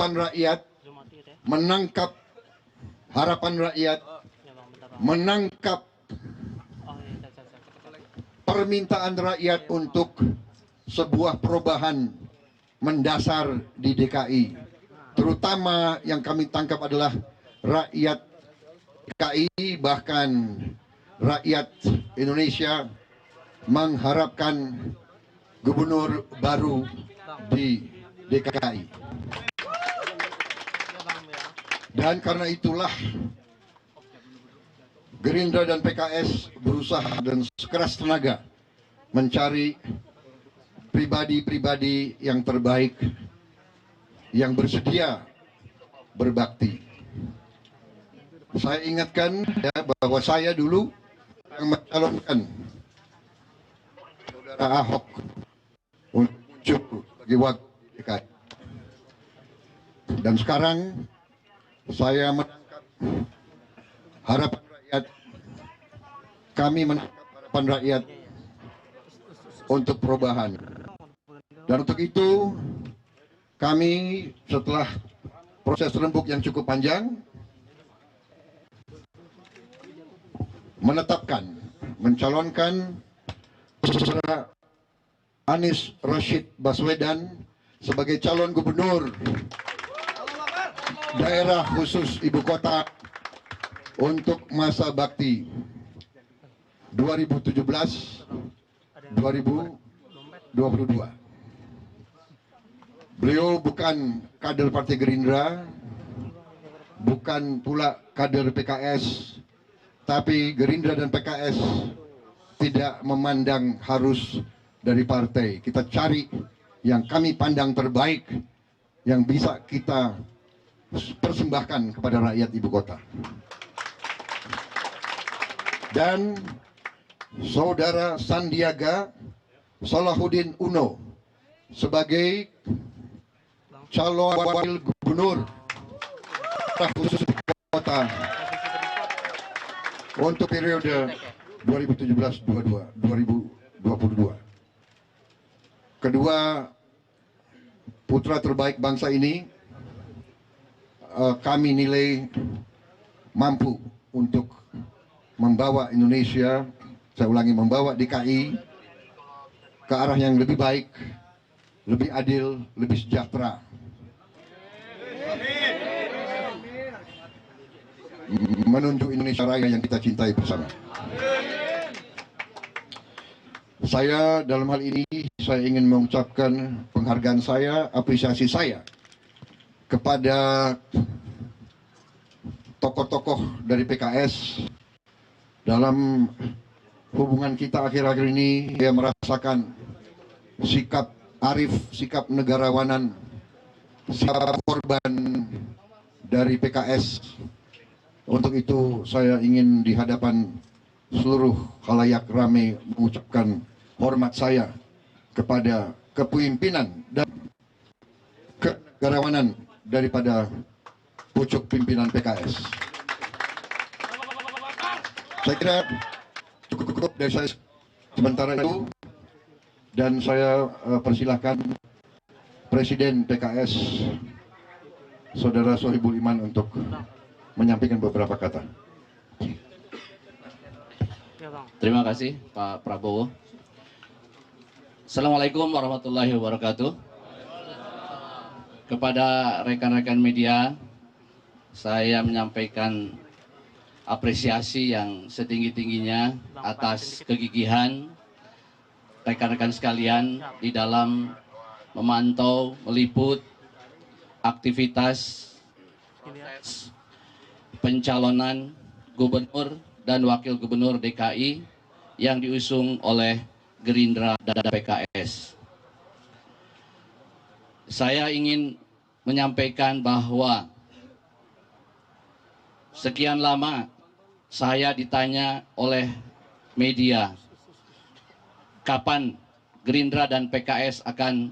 tuntutan rakyat, menangkap harapan rakyat, menangkap permintaan rakyat untuk sebuah perubahan mendasar di DKI. Terutama yang kami tangkap adalah rakyat DKI, bahkan rakyat Indonesia mengharapkan gubernur baru di DKI. Dan karena itulah Gerindra dan PKS berusaha dan sekeras tenaga mencari pribadi-pribadi yang terbaik yang bersedia berbakti. Saya ingatkan ya, bahwa saya dulu yang mencalonkan saudara Ahok untuk muncul sebagai wakil DKI. Dan sekarang saya menangkap harapan rakyat, kami menangkap harapan rakyat untuk perubahan. Dan untuk itu kami setelah proses rembuk yang cukup panjang menetapkan, mencalonkan saudara Anies Rashid Baswedan sebagai calon gubernur daerah khusus ibu kota untuk masa bakti 2017-2022. Beliau bukan kader Partai Gerindra, bukan pula kader PKS, tapi Gerindra dan PKS tidak memandang harus dari partai. Kita cari yang kami pandang terbaik, yang bisa kita persembahkan kepada rakyat ibu kota. Dan saudara Sandiaga Salahuddin Uno sebagai calon wakil gubernur khusus kota untuk periode 2017-2022. Kedua putra terbaik bangsa ini kami nilai mampu untuk membawa Indonesia, saya ulangi, membawa DKI ke arah yang lebih baik, lebih adil, lebih sejahtera. Menuju Indonesia Raya yang kita cintai bersama. Saya dalam hal ini saya ingin mengucapkan penghargaan saya, apresiasi saya kepada tokoh-tokoh dari PKS. Dalam hubungan kita akhir-akhir ini, saya merasakan sikap arif, sikap negarawanan, sikap korban dari PKS. Untuk itu saya ingin di hadapan seluruh khalayak ramai mengucapkan hormat saya kepada kepemimpinan dan kenegarawanan daripada pucuk pimpinan PKS. Saya kira cukup dari saya sementara itu, dan saya persilahkan Presiden PKS Saudara Sohibul Iman untuk menyampaikan beberapa kata. Terima kasih Pak Prabowo. Assalamualaikum warahmatullahi wabarakatuh. Kepada rekan-rekan media, saya menyampaikan apresiasi yang setinggi-tingginya atas kegigihan rekan-rekan sekalian di dalam memantau, meliput aktivitas pencalonan gubernur dan wakil gubernur DKI yang diusung oleh Gerindra dan PKS. Saya ingin menyampaikan bahwa sekian lama saya ditanya oleh media, kapan Gerindra dan PKS akan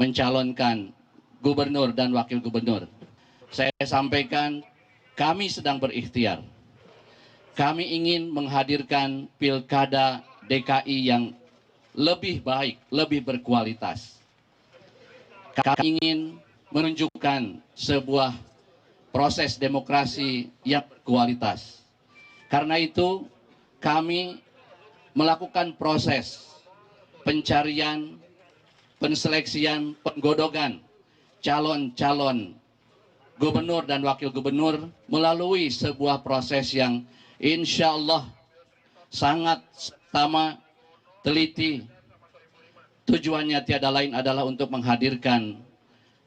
mencalonkan gubernur dan wakil gubernur. Saya sampaikan, kami sedang berikhtiar. Kami ingin menghadirkan pilkada DKI yang lebih baik, lebih berkualitas. Kami ingin menunjukkan sebuah proses demokrasi yang berkualitas. Karena itu kami melakukan proses pencarian, penseleksian, penggodogan calon-calon gubernur dan wakil gubernur melalui sebuah proses yang insya Allah sangat sama, teliti. Tujuannya tiada lain adalah untuk menghadirkan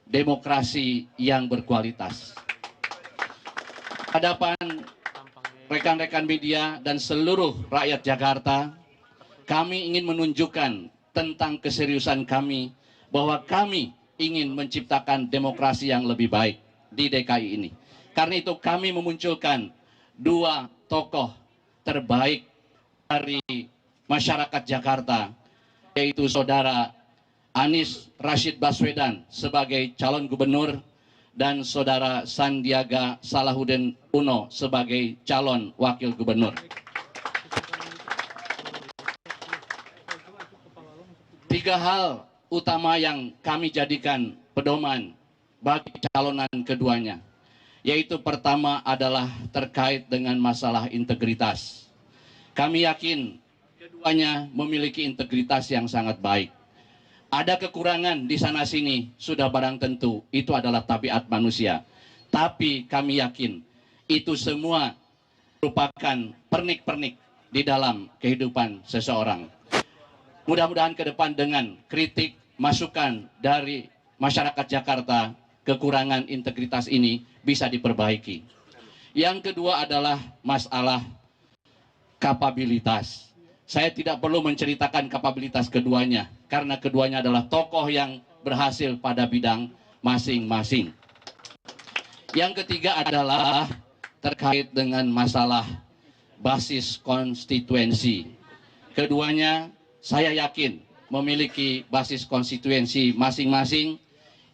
demokrasi yang berkualitas. Hadapan rekan-rekan media dan seluruh rakyat Jakarta, kami ingin menunjukkan tentang keseriusan kami bahwa kami ingin menciptakan demokrasi yang lebih baik di DKI ini. Karena itu kami memunculkan dua tokoh terbaik dari masyarakat Jakarta, yaitu Saudara Anies Rashid Baswedan sebagai calon gubernur dan Saudara Sandiaga Salahuddin Uno sebagai calon wakil gubernur. Tiga hal utama yang kami jadikan pedoman bagi calonan keduanya, yaitu pertama adalah terkait dengan masalah integritas. Kami yakin keduanya memiliki integritas yang sangat baik. Ada kekurangan di sana-sini, sudah barang tentu, itu adalah tabiat manusia. Tapi kami yakin itu semua merupakan pernik-pernik di dalam kehidupan seseorang. Mudah-mudahan ke depan dengan kritik, masukan dari masyarakat Jakarta, kekurangan integritas ini bisa diperbaiki. Yang kedua adalah masalah kapabilitas. Saya tidak perlu menceritakan kapabilitas keduanya, karena keduanya adalah tokoh yang berhasil pada bidang masing-masing. Yang ketiga adalah terkait dengan masalah basis konstituensi. Keduanya saya yakin memiliki basis konstituensi masing-masing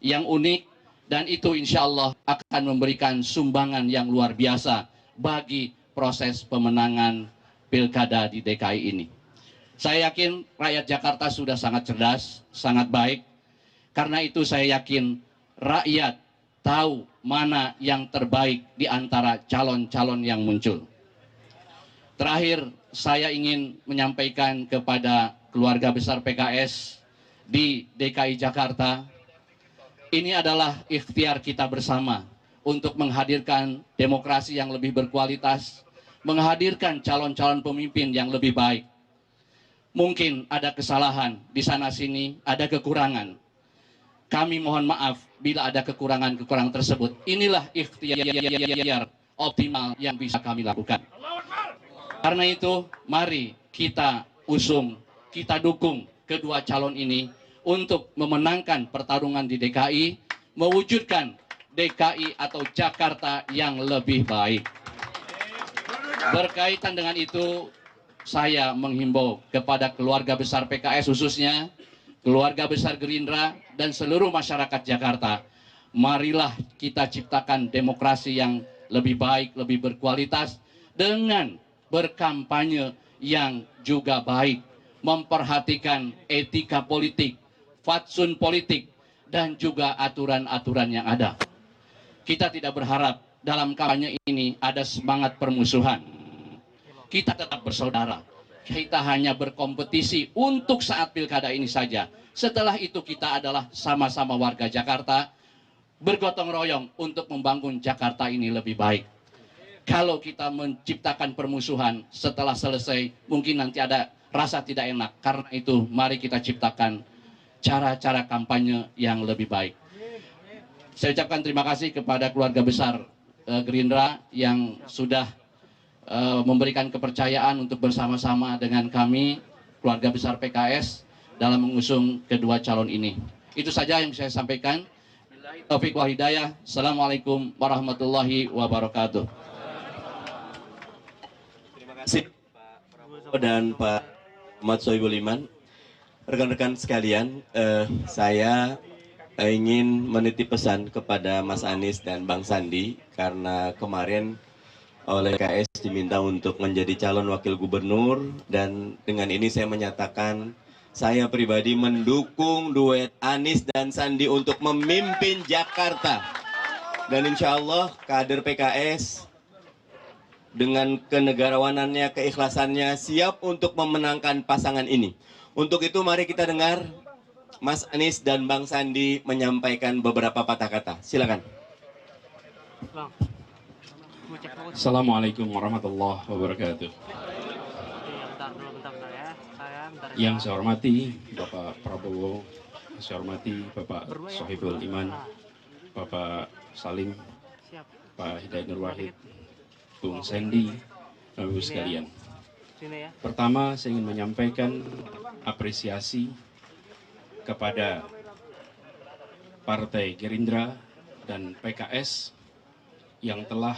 yang unik, dan itu insya Allah akan memberikan sumbangan yang luar biasa bagi proses pemenangan pilkada di DKI ini. Saya yakin rakyat Jakarta sudah sangat cerdas, sangat baik. Karena itu saya yakin rakyat tahu mana yang terbaik di antara calon-calon yang muncul. Terakhir, saya ingin menyampaikan kepada keluarga besar PKS di DKI Jakarta, ini adalah ikhtiar kita bersama untuk menghadirkan demokrasi yang lebih berkualitas, menghadirkan calon-calon pemimpin yang lebih baik. Mungkin ada kesalahan di sana-sini, ada kekurangan. Kami mohon maaf bila ada kekurangan-kekurangan tersebut. Inilah ikhtiar optimal yang bisa kami lakukan. Karena itu, mari kita usung, kita dukung kedua calon ini untuk memenangkan pertarungan di DKI, mewujudkan DKI atau Jakarta yang lebih baik. Berkaitan dengan itu, saya menghimbau kepada keluarga besar PKS khususnya, keluarga besar Gerindra, dan seluruh masyarakat Jakarta. Marilah kita ciptakan demokrasi yang lebih baik, lebih berkualitas, dengan berkampanye yang juga baik, memperhatikan etika politik, fatsun politik, dan juga aturan-aturan yang ada. Kita tidak berharap dalam kampanye ini ada semangat permusuhan. Kita tetap bersaudara. Kita hanya berkompetisi untuk saat pilkada ini saja. Setelah itu kita adalah sama-sama warga Jakarta, bergotong royong untuk membangun Jakarta ini lebih baik. Kalau kita menciptakan permusuhan setelah selesai, mungkin nanti ada rasa tidak enak. Karena itu mari kita ciptakan cara-cara kampanye yang lebih baik. Saya ucapkan terima kasih kepada keluarga besar Gerindra yang sudah memberikan kepercayaan untuk bersama-sama dengan kami, keluarga besar PKS, dalam mengusung kedua calon ini. Itu saja yang saya sampaikan. Billahi taufiq wal hidayah. Assalamualaikum warahmatullahi wabarakatuh. Terima kasih Pak Prabowo dan Pak Ahmad Sohibul Iman. Rekan-rekan sekalian, saya ingin menitip pesan kepada Mas Anies dan Bang Sandi, karena kemarin oleh PKS diminta untuk menjadi calon wakil gubernur, dan dengan ini saya menyatakan saya pribadi mendukung duet Anies dan Sandi untuk memimpin Jakarta. Dan insya Allah kader PKS dengan kenegarawanannya, keikhlasannya siap untuk memenangkan pasangan ini. Untuk itu mari kita dengar Mas Anies dan Bang Sandi menyampaikan beberapa patah kata. Silakan. Assalamualaikum warahmatullahi wabarakatuh. Yang saya hormati Bapak Prabowo, yang saya hormati Bapak Sohibul Iman, Bapak Salim, Pak Hidayat Nur Wahid, Bung Sandi, Bapak Ibu sekalian. Pertama, saya ingin menyampaikan apresiasi kepada Partai Gerindra dan PKS yang telah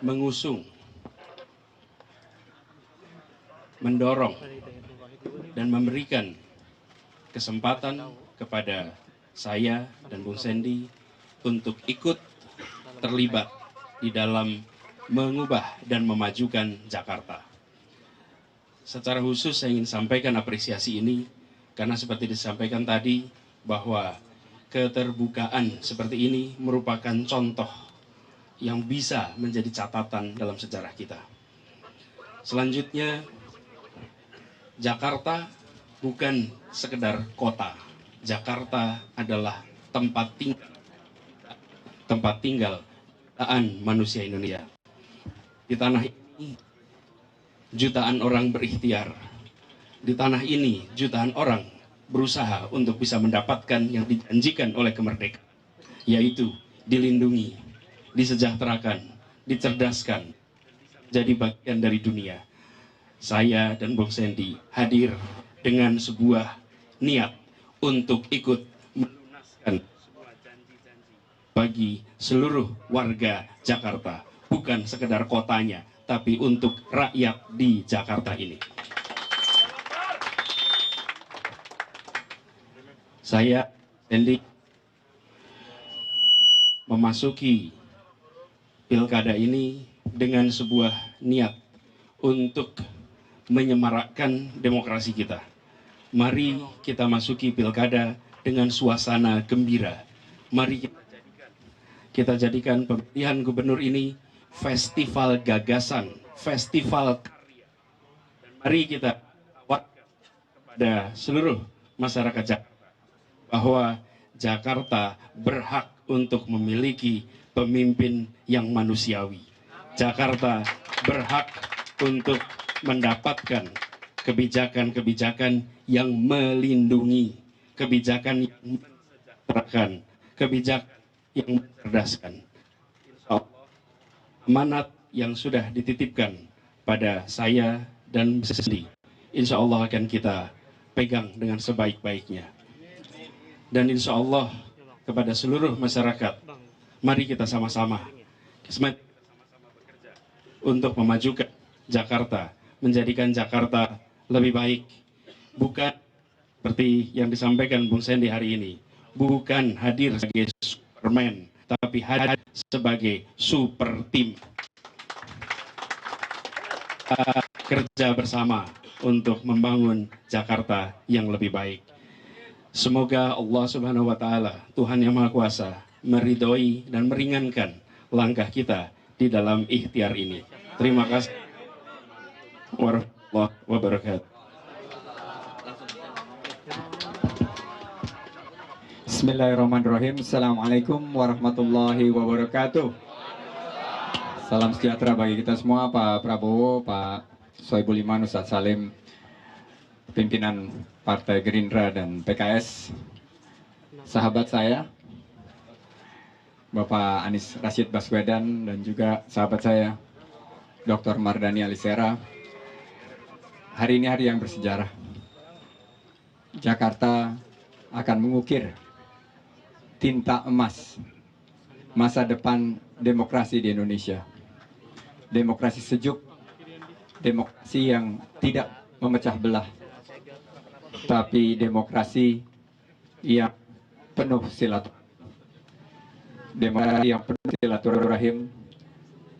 mengusung, mendorong, dan memberikan kesempatan kepada saya dan Bung Sandi untuk ikut terlibat di dalam mengubah dan memajukan Jakarta. Secara khusus saya ingin sampaikan apresiasi ini karena seperti disampaikan tadi bahwa keterbukaan seperti ini merupakan contoh yang bisa menjadi catatan dalam sejarah kita. Selanjutnya, Jakarta bukan sekedar kota. Jakarta adalah tempat tinggal jutaan manusia Indonesia. Di tanah ini jutaan orang berikhtiar. Di tanah ini jutaan orang berusaha untuk bisa mendapatkan yang dijanjikan oleh kemerdekaan, yaitu dilindungi, disejahterakan, dicerdaskan, jadi bagian dari dunia. Saya dan Bung Sandi hadir dengan sebuah niat untuk ikut melunaskan sebuah janji-janji bagi seluruh warga Jakarta, bukan sekedar kotanya, tapi untuk rakyat di Jakarta ini. Saya, Sandi, memasuki pilkada ini dengan sebuah niat untuk menyemarakkan demokrasi kita. Mari kita masuki pilkada dengan suasana gembira. Mari kita jadikan pemilihan gubernur ini festival gagasan, festival karya. Dan mari kita tawarkan kepada seluruh masyarakat Jakarta bahwa Jakarta berhak untuk memiliki pemimpin yang manusiawi. Jakarta berhak untuk mendapatkan kebijakan-kebijakan yang melindungi, kebijakan yang mensejahterakan, kebijakan yang mencerdaskan. Amanat yang sudah dititipkan pada saya dan Sandi, insya Allah akan kita pegang dengan sebaik-baiknya. Dan insya Allah kepada seluruh masyarakat, mari kita sama-sama bekerja untuk memajukan Jakarta, menjadikan Jakarta lebih baik. Bukan seperti yang disampaikan Bung Sandi hari ini, bukan hadir sebagai Superman, tapi hadir sebagai super tim. Kita kerja bersama untuk membangun Jakarta yang lebih baik. Semoga Allah Subhanahu wa Ta'ala, Tuhan yang Maha Kuasa, meridhoi dan meringankan langkah kita di dalam ikhtiar ini. Terima kasih warahmatullahi wabarakatuh. Bismillahirrahmanirrahim. Assalamualaikum warahmatullahi wabarakatuh. Salam sejahtera bagi kita semua, Pak Prabowo, Pak Sohibul Iman, Ustadz Salim, pimpinan Partai Gerindra dan PKS, sahabat saya, Bapak Anies Rashid Baswedan, dan juga sahabat saya, Dr. Mardhani Alisera. Hari ini hari yang bersejarah. Jakarta akan mengukir tinta emas masa depan demokrasi di Indonesia. Demokrasi sejuk, demokrasi yang tidak memecah belah, tapi demokrasi yang penuh silaturahim. Demokrasi yang penuh silaturahim,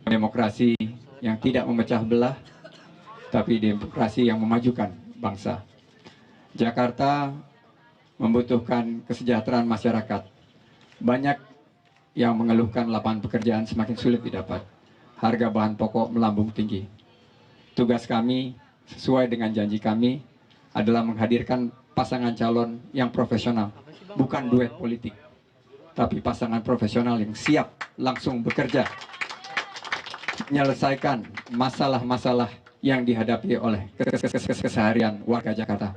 demokrasi yang tidak memecah belah, tapi demokrasi yang memajukan bangsa. Jakarta membutuhkan kesejahteraan masyarakat. Banyak yang mengeluhkan lapangan pekerjaan semakin sulit didapat. Harga bahan pokok melambung tinggi. Tugas kami sesuai dengan janji kami adalah menghadirkan pasangan calon yang profesional, bukan duet politik, tapi pasangan profesional yang siap langsung bekerja menyelesaikan masalah-masalah yang dihadapi oleh keseharian warga Jakarta.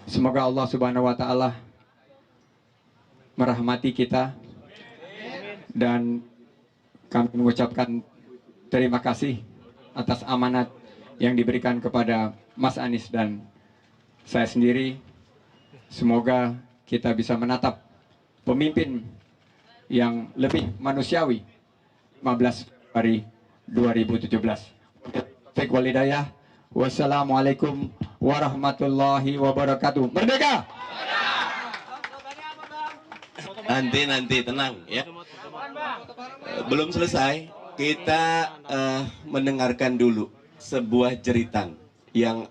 Semoga Allah Subhanahu wa taala merahmati kita, dan kami mengucapkan terima kasih atas amanat yang diberikan kepada Mas Anies dan saya sendiri. Semoga kita bisa menatap pemimpin yang lebih manusiawi 15 Februari 2017. Taufik wal hidayah. Wassalamualaikum warahmatullahi wabarakatuh. Merdeka! Nanti tenang ya. Belum selesai, kita mendengarkan dulu sebuah jeritan yang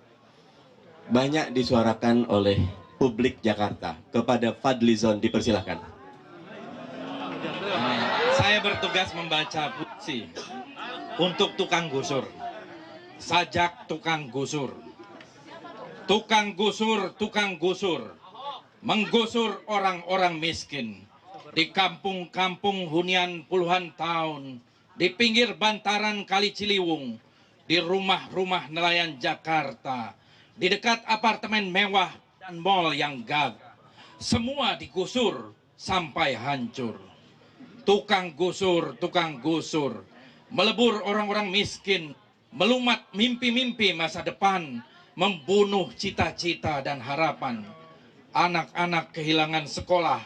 banyak disuarakan oleh publik Jakarta. Kepada Fadlizon dipersilahkan. Saya bertugas membaca puisi untuk tukang gusur. Sajak tukang gusur. Tukang gusur, tukang gusur. Menggusur orang-orang miskin. Di kampung-kampung hunian puluhan tahun. Di pinggir bantaran Kali Ciliwung. Di rumah-rumah nelayan Jakarta. Di dekat apartemen mewah dan mal yang gagah. Semua digusur sampai hancur. Tukang gusur, melebur orang-orang miskin, melumat mimpi-mimpi masa depan, membunuh cita-cita dan harapan. Anak-anak kehilangan sekolah,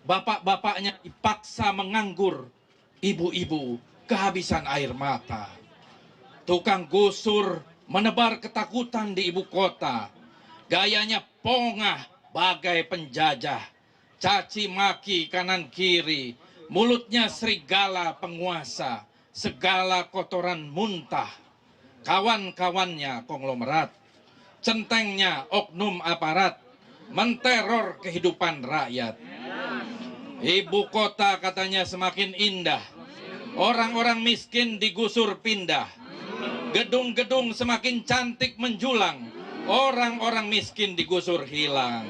bapak-bapaknya dipaksa menganggur, ibu-ibu kehabisan air mata. Tukang gusur menebar ketakutan di ibu kota, gayanya pongah bagai penjajah, caci maki kanan kiri, mulutnya serigala penguasa, segala kotoran muntah. Kawan-kawannya konglomerat, centengnya oknum aparat, menteror kehidupan rakyat. Ibu kota katanya semakin indah, orang-orang miskin digusur pindah. Gedung-gedung semakin cantik menjulang, orang-orang miskin digusur hilang.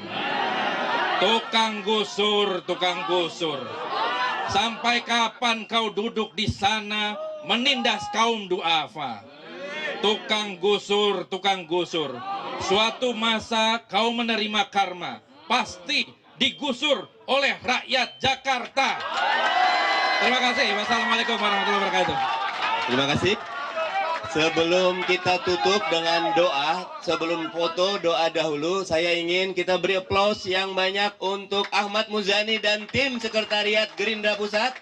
Tukang gusur, sampai kapan kau duduk di sana menindas kaum duafa? Tukang gusur, suatu masa kau menerima karma, pasti digusur oleh rakyat Jakarta. Terima kasih. Wassalamualaikum warahmatullahi wabarakatuh. Terima kasih. Sebelum kita tutup dengan doa, sebelum foto doa dahulu, saya ingin kita beri aplaus yang banyak untuk Ahmad Muzani dan tim sekretariat Gerindra Pusat,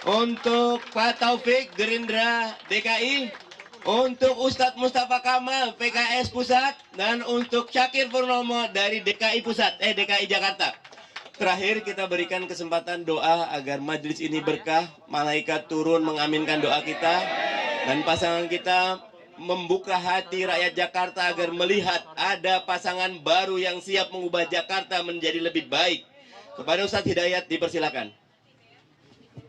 untuk Pak Taufik Gerindra DKI, untuk Ustadz Mustafa Kamal PKS Pusat, dan untuk Syakir Purnomo dari DKI Jakarta. Terakhir kita berikan kesempatan doa agar majelis ini berkah, malaikat turun mengaminkan doa kita, dan pasangan kita membuka hati rakyat Jakarta agar melihat ada pasangan baru yang siap mengubah Jakarta menjadi lebih baik. Kepada Ustadz Hidayat dipersilakan.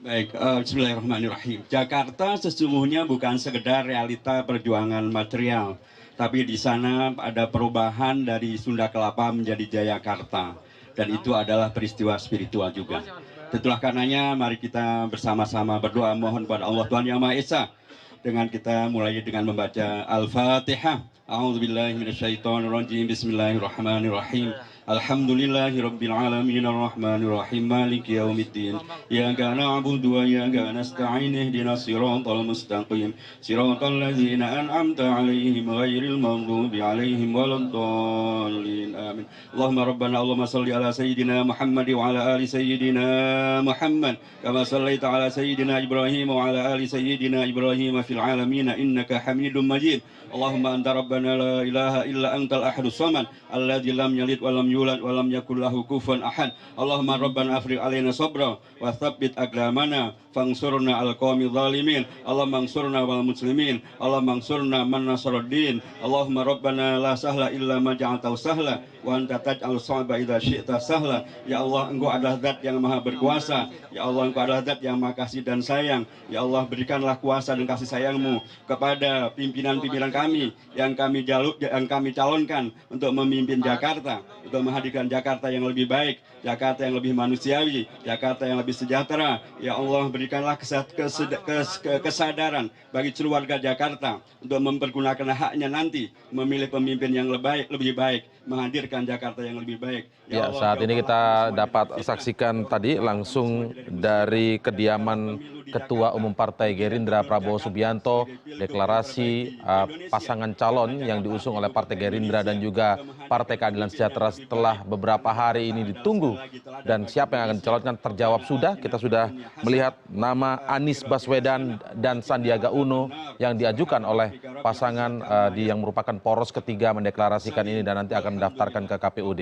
Baik, bismillahirrahmanirrahim. Jakarta sesungguhnya bukan sekedar realita perjuangan material, tapi di sana ada perubahan dari Sunda Kelapa menjadi Jayakarta, dan itu adalah peristiwa spiritual juga. Itulah karenanya mari kita bersama-sama berdoa mohon pada Allah Tuhan Yang Maha Esa, dengan kita mulai dengan membaca Al-Fatihah. A'udzubillahi minasyaitonirrajim. Bismillahirrahmanirrahim. Alhamdulillahirabbil alamin arrahmanir rahim maliki yaumiddin. Iyyaka na'budu wa iyyaka nasta'in ihdinas siratal mustaqim. Siratal ladzina an'amta 'alaihim ghairil maghdubi 'alaihim waladdallin. Amin. Allahumma shalli ala sayyidina Muhammad wa ala ali sayyidina Muhammad kama shallaita ala sayyidina Ibrahim wa ala ali sayyidina Ibrahim fil alamin innaka Hamidum Majid. Allahumma anta rabbana la ilaha illa antal ahadus samad alladzi lam yalid wa lam yulad wa lam yakul lahu kufuwan ahad. Allahumma rabbana afrigh alaina sabra wa tsabbit aqdamana fangsurna al qaumil zalimin. Allahumma ansurna wal muslimin. Allahumma ansurna man nasaraddin. Allahumma rabbana la sahla illa ma ja'altahu sahla wa anta taj'al sa'ba idza syi'ta sahla. Ya Allah, Engkau adalah zat yang maha berkuasa. Ya Allah, Engkau adalah zat yang maha kasih dan sayang. Ya Allah, berikanlah kuasa dan kasih sayang-Mu kepada pimpinan-pimpinan kami yang kami calonkan untuk memimpin Jakarta, untuk menghadirkan Jakarta yang lebih baik, Jakarta yang lebih manusiawi, Jakarta yang lebih sejahtera. Ya Allah, berikanlah kesadaran bagi seluruh warga Jakarta untuk mempergunakan haknya nanti memilih pemimpin yang lebih baik, menghadirkan Jakarta yang lebih baik. Ya, saat ini kita dapat saksikan tadi langsung dari kediaman Ketua Umum Partai Gerindra Prabowo Subianto, deklarasi pasangan calon yang diusung oleh Partai Gerindra dan juga Partai Keadilan Sejahtera setelah beberapa hari ini ditunggu. Dan siapa yang akan dicalonkan terjawab sudah. Kita sudah melihat nama Anies Baswedan dan Sandiaga Uno yang diajukan oleh pasangan yang merupakan poros ketiga mendeklarasikan ini dan nanti akan mendaftarkan ke KPUD.